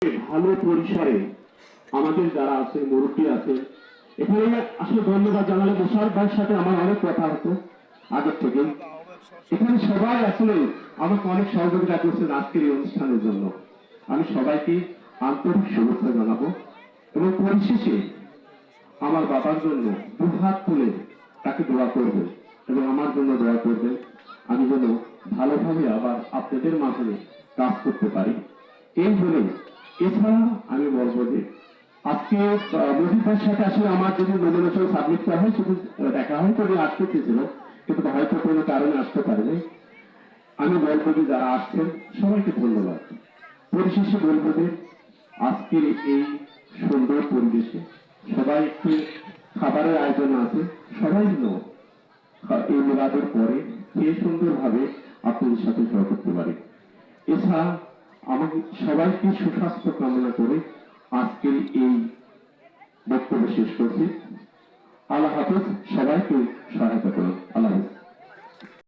ভালো পরিসরে আমাদের যারা আছে মুরব্বী আছে এখানে আসলে ধন্যবাদ জানালে মোশারফ ভাইয়ের সাথে আমার অনেক কথা হতো আগের থেকে। এখানে সবাই আসলে আমাকে অনেক সহযোগিতা করছেন আজকের এই অনুষ্ঠানের জন্য। আমি সবাইকে আন্তরিক শুভেচ্ছা জানাবো এবং পরিশেষে আমার বাবার জন্য দুহাত তুলে তাকে দোয়া করবে এবং আমার জন্য দোয়া করবে, আমি যেন ভালোভাবে আবার আপনাদের মাঝে কাজ করতে পারি। এই বলে এছাড়া আমি বলবো যে আজকে মুজিবের সাথে আসলে আমার যদি নমিনেশন সাবমিট করা হয় শুধু দেখা হয় তবে আসতে চেয়েছিল, কিন্তু হয়তো কোনো কারণে আসতে পারেনি। আমি বলবো যে যারা আসছেন সবাইকে ধন্যবাদ। পরিশেষে বলবো যে আজকের এই সুন্দর পরিবেশে সবাই একটু খাবারের আয়োজন আছে, সবাই যেন এই মেলাদের পরে খেয়ে সুন্দরভাবে আপনাদের সাথে জয় করতে পারে। এছাড়া আমাকে সবাইকে সুস্বাস্থ্য কামনা করে আজকের এই বক্তব্য শেষ করছি। আল্লাহ হাফেজ।